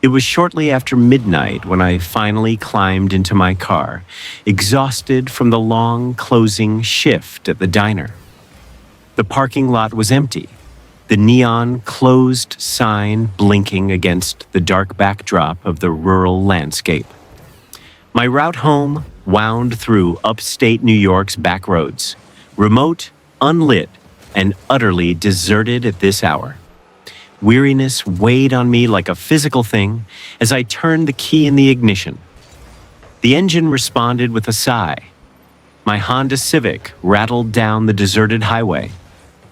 It was shortly after midnight when I finally climbed into my car, exhausted from the long closing shift at the diner. The parking lot was empty, the neon closed sign blinking against the dark backdrop of the rural landscape. My route home wound through upstate New York's back roads, remote, unlit, and utterly deserted at this hour. Weariness weighed on me like a physical thing as I turned the key in the ignition. The engine responded with a sigh. My Honda Civic rattled down the deserted highway.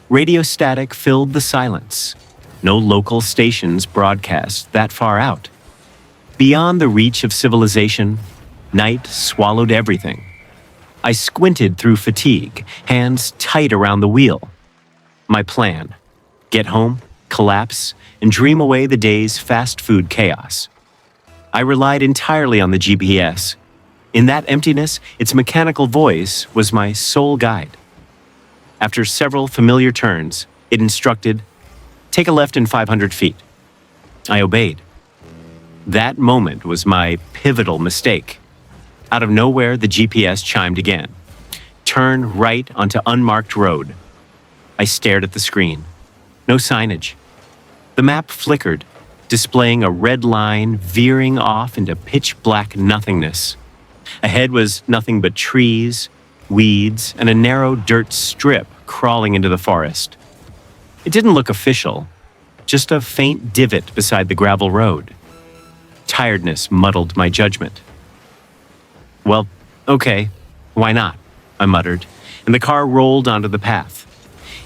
Radio static filled the silence. No local stations broadcast that far out. Beyond the reach of civilization, night swallowed everything. I squinted through fatigue, hands tight around the wheel. My plan: get home, collapse, and dream away the day's fast food chaos. I relied entirely on the GPS. In that emptiness, its mechanical voice was my sole guide. After several familiar turns, it instructed, "Take a left in 500 feet." I obeyed. That moment was my pivotal mistake. Out of nowhere, the GPS chimed again. "Turn right onto unmarked road." I stared at the screen. No signage. The map flickered, displaying a red line veering off into pitch-black nothingness. Ahead was nothing but trees, weeds, and a narrow dirt strip crawling into the forest. It didn't look official, just a faint divot beside the gravel road. Tiredness muddled my judgment. "Well, okay, why not?" I muttered, and the car rolled onto the path.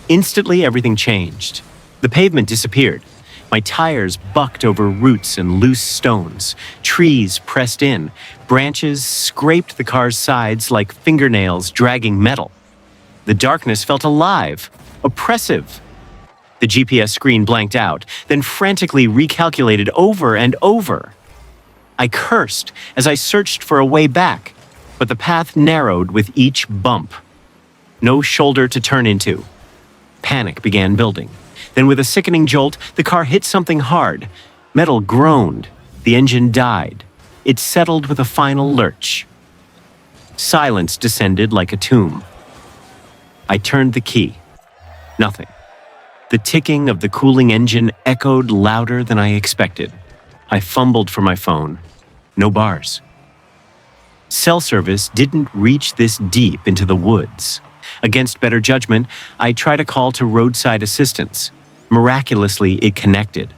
Instantly, everything changed. The pavement disappeared. My tires bucked over roots and loose stones. Trees pressed in. Branches scraped the car's sides like fingernails dragging metal. The darkness felt alive, oppressive. The GPS screen blanked out, then frantically recalculated over and over. I cursed as I searched for a way back, but the path narrowed with each bump. No shoulder to turn into. Panic began building. Then with a sickening jolt, the car hit something hard. Metal groaned. The engine died. It settled with a final lurch. Silence descended like a tomb. I turned the key. Nothing. The ticking of the cooling engine echoed louder than I expected. I fumbled for my phone. No bars. Cell service didn't reach this deep into the woods. Against better judgment, I tried a call to roadside assistance. Miraculously, it connected.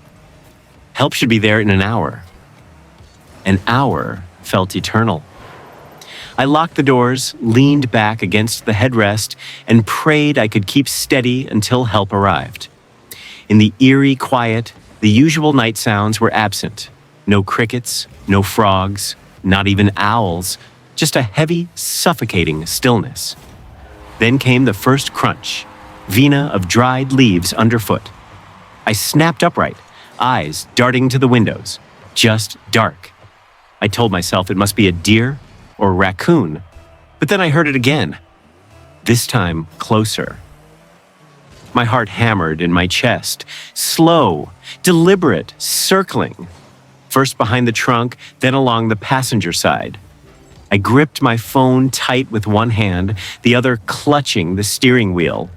Help should be there in an hour. An hour felt eternal. I locked the doors, leaned back against the headrest, and prayed I could keep steady until help arrived. In the eerie quiet, the usual night sounds were absent. No crickets, no frogs, not even owls, just a heavy, suffocating stillness. Then came the first crunch, vena of dried leaves underfoot. I snapped upright, eyes darting to the windows. Just dark. I told myself it must be a deer or a raccoon, but then I heard it again. This time, closer. My heart hammered in my chest, slow, deliberate, circling. First behind the trunk, then along the passenger side. I gripped my phone tight with one hand, the other clutching the steering wheel.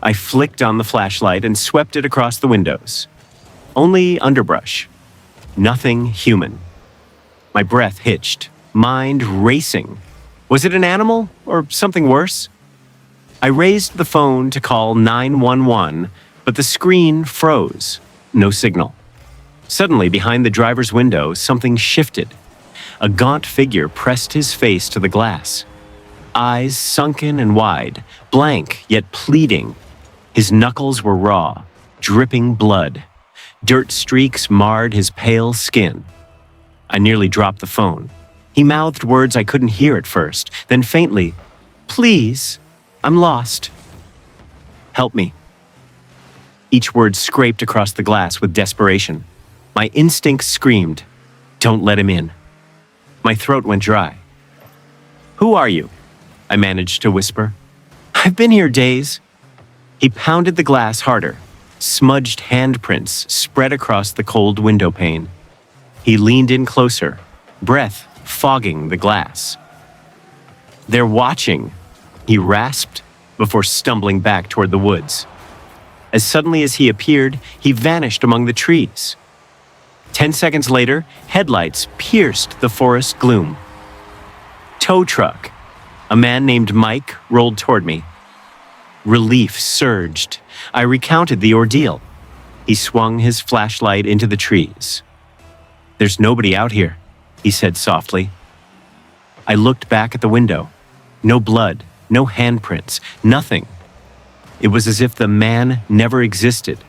I flicked on the flashlight and swept it across the windows. Only underbrush. Nothing human. My breath hitched, mind racing. Was it an animal or something worse? I raised the phone to call 911, but the screen froze. No signal. Suddenly, behind the driver's window, something shifted. A gaunt figure pressed his face to the glass. Eyes sunken and wide, blank yet pleading. His knuckles were raw, dripping blood. Dirt streaks marred his pale skin. I nearly dropped the phone. He mouthed words I couldn't hear at first, then faintly, "Please, I'm lost. Help me." Each word scraped across the glass with desperation. My instinct screamed, "Don't let him in." My throat went dry. "Who are you?" I managed to whisper. "I've been here days." He pounded the glass harder. Smudged handprints spread across the cold window pane. He leaned in closer, breath fogging the glass. "They're watching," he rasped before stumbling back toward the woods. As suddenly as he appeared, he vanished among the trees. 10 seconds later, headlights pierced the forest gloom. Tow truck. A man named Mike rolled toward me. Relief surged. I recounted the ordeal. He swung his flashlight into the trees. "There's nobody out here," he said softly. I looked back at the window. No blood, no handprints, nothing. It was as if the man never existed.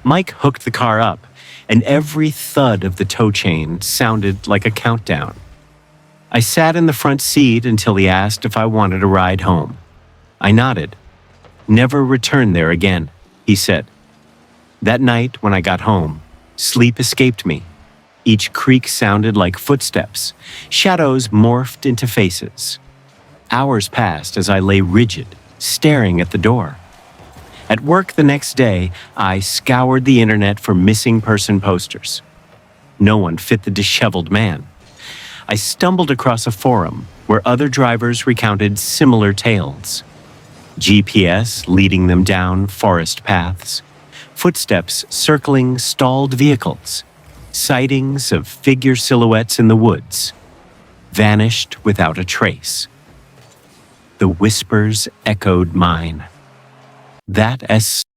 Mike hooked the car up, and every thud of the tow chain sounded like a countdown. I sat in the front seat until he asked if I wanted a ride home. I nodded. "Never return there again," he said. That night, when I got home, sleep escaped me. Each creak sounded like footsteps. Shadows morphed into faces. Hours passed as I lay rigid, staring at the door. At work the next day, I scoured the internet for missing person posters. No one fit the disheveled man. I stumbled across a forum where other drivers recounted similar tales. GPS leading them down forest paths, footsteps circling stalled vehicles, sightings of figure silhouettes in the woods, vanished without a trace. The whispers echoed mine. That as